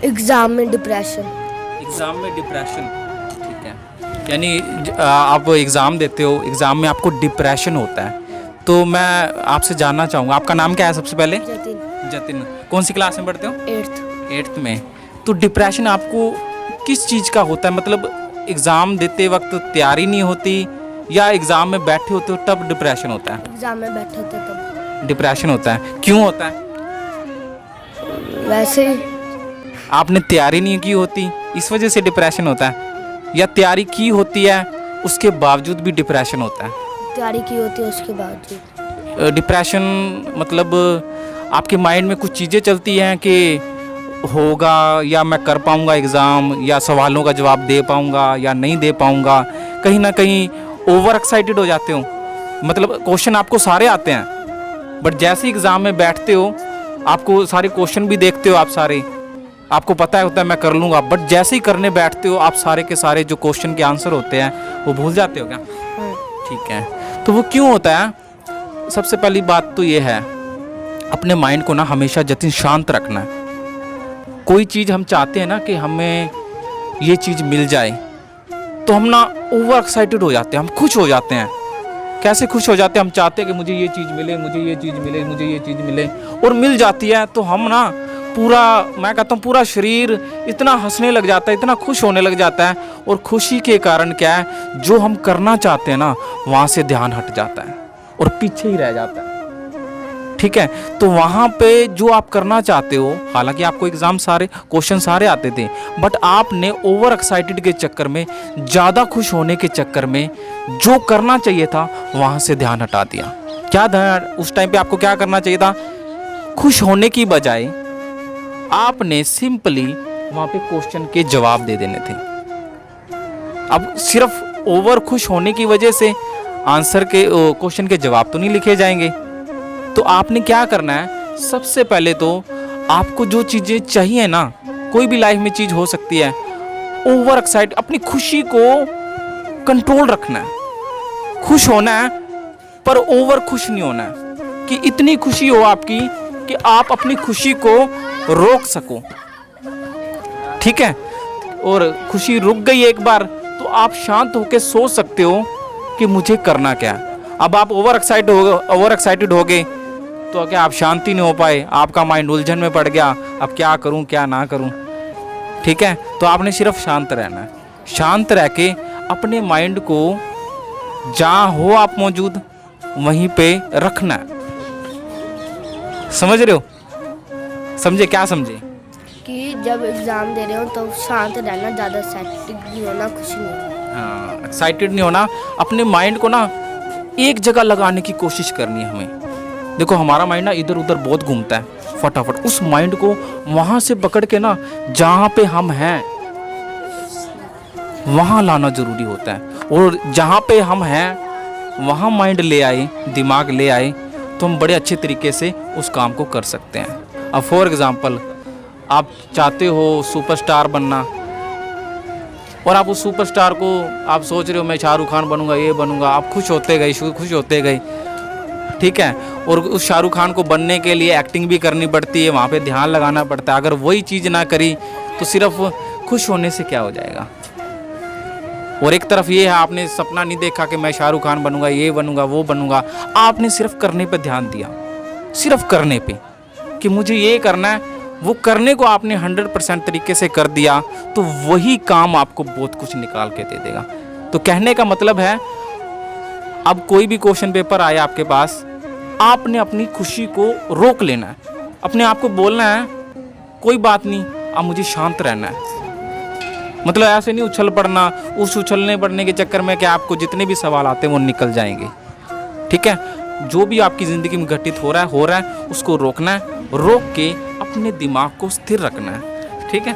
Exam में depression. Exam में depression, ठीक है। यानी आप एग्ज़ाम देते हो, एग्ज़ाम में आपको डिप्रेशन होता है। तो मैं आपसे जानना चाहूँगा, आपका नाम क्या है सबसे पहले? जतिन। जतिन। कौन सी क्लास में पढ़ते हो? 8th। 8th में। तो डिप्रेशन आपको किस चीज़ का होता है? मतलब एग्ज़ाम देते वक्त तैयारी नहीं होती या एग्ज़ाम में बैठे होते हो तब डिप्रेशन होता है? एग्ज़ाम में बैठे थे तब। डिप्रेशन होता है, क्यों होता है? वैसे ही। आपने तैयारी नहीं की होती इस वजह से डिप्रेशन होता है, या तैयारी की होती है उसके बावजूद भी डिप्रेशन होता है? तैयारी की होती है उसके बावजूद। डिप्रेशन मतलब आपके माइंड में कुछ चीज़ें चलती हैं कि होगा या मैं कर पाऊंगा एग्ज़ाम, या सवालों का जवाब दे पाऊंगा या नहीं दे पाऊंगा। कहीं ना कहीं ओवर एक्साइटेड हो जाते हो, मतलब क्वेश्चन आपको सारे आते हैं बट जैसे एग्ज़ाम में बैठते हो आपको सारे क्वेश्चन भी देखते हो, आप सारे आपको पता है होता है मैं कर लूँगा, बट जैसे ही करने बैठते हो आप सारे के सारे जो क्वेश्चन के आंसर होते हैं वो भूल जाते हो क्या? ठीक है। तो वो क्यों होता है? सबसे पहली बात तो ये है, अपने माइंड को ना हमेशा जतिन शांत रखना है। कोई चीज़ हम चाहते हैं ना कि हमें ये चीज़ मिल जाए, तो हम ना ओवर एक्साइटेड हो जाते हैं, हम खुश हो जाते हैं। कैसे खुश हो जाते हैं? हम चाहते हैं कि मुझे ये चीज़ मिले, मुझे ये चीज़ मिले, मुझे ये चीज़ मिले, और मिल जाती है तो हम ना पूरा, मैं कहता हूँ पूरा शरीर इतना हंसने लग जाता है, इतना खुश होने लग जाता है। और खुशी के कारण क्या है, जो हम करना चाहते हैं ना वहाँ से ध्यान हट जाता है और पीछे ही रह जाता है। ठीक है, तो वहाँ पे जो आप करना चाहते हो, हालांकि आपको एग्जाम सारे क्वेश्चन सारे आते थे, बट आपने ओवर एक्साइटेड के चक्कर में, ज़्यादा खुश होने के चक्कर में जो करना चाहिए था वहाँ से ध्यान हटा दिया। क्या ध्यान, उस टाइम पे आपको क्या करना चाहिए था? खुश होने की बजाय आपने सिंपली वहाँ पे क्वेश्चन के जवाब दे देने थे। अब सिर्फ ओवर खुश होने की वजह से आंसर के क्वेश्चन के जवाब तो नहीं लिखे जाएंगे। तो आपने क्या करना है, सबसे पहले तो आपको जो चीज़ें चाहिए ना, कोई भी लाइफ में चीज़ हो सकती है, ओवर एक्साइट, अपनी खुशी को कंट्रोल रखना है। खुश होना है पर ओवर खुश नहीं होना है कि इतनी खुशी हो आपकी कि आप अपनी खुशी को रोक सको। ठीक है, और खुशी रुक गई एक बार तो आप शांत होकर सोच सकते हो कि मुझे करना क्या है। अब आप ओवर एक्साइटेड हो गए तो क्या आप शांति नहीं हो पाए, आपका माइंड उलझन में पड़ गया, अब क्या करूं क्या ना करूं। ठीक है, तो आपने सिर्फ शांत रहना है। शांत रह के अपने माइंड को जहाँ हो आप मौजूद वहीं पे रखना है। समझ रहे हो? समझे? क्या समझे? कि जब एग्ज़ाम दे रहे हो तो शांत रहना, ज़्यादा एक्साइटेड नहीं होना, खुश नहीं होना। हाँ, एक्साइटेड नहीं होना, अपने माइंड को ना एक जगह लगाने की कोशिश करनी है हमें। देखो हमारा माइंड ना इधर उधर बहुत घूमता है, फटाफट उस माइंड को वहाँ से पकड़ के ना जहाँ पे हम हैं वहाँ लाना ज़रूरी होता है। और जहाँ पे हम हैं वहाँ माइंड ले आए, दिमाग ले आए तो हम बड़े अच्छे तरीके से उस काम को कर सकते हैं। अब फॉर एग्ज़ाम्पल आप चाहते हो सुपरस्टार बनना, और आप उस सुपरस्टार को आप सोच रहे हो मैं शाहरुख खान बनूंगा, ये बनूंगा, आप खुश होते गए। ठीक है, और उस शाहरुख खान को बनने के लिए एक्टिंग भी करनी पड़ती है, वहाँ पे ध्यान लगाना पड़ता है। अगर वही चीज़ ना करी तो सिर्फ खुश होने से क्या हो जाएगा। और एक तरफ ये है, आपने सपना नहीं देखा कि मैं शाहरुख खान बनूंगा, ये बनूंगा, वो बनूंगा, आपने सिर्फ करने पे ध्यान दिया, सिर्फ करने पे कि मुझे ये करना है, वो करने को आपने 100% तरीके से कर दिया तो वही काम आपको बहुत कुछ निकाल के दे देगा। तो कहने का मतलब है, अब कोई भी क्वेश्चन पेपर आए आपके पास, आपने अपनी खुशी को रोक लेना है, अपने आप को बोलना है कोई बात नहीं, अब मुझे शांत रहना है। मतलब ऐसे नहीं उछल पड़ना, उस उछलने पड़ने के चक्कर में क्या आपको जितने भी सवाल आते हैं वो निकल जाएंगे। ठीक है, जो भी आपकी ज़िंदगी में घटित हो रहा है उसको रोकना है, रोक के अपने दिमाग को स्थिर रखना है। ठीक है।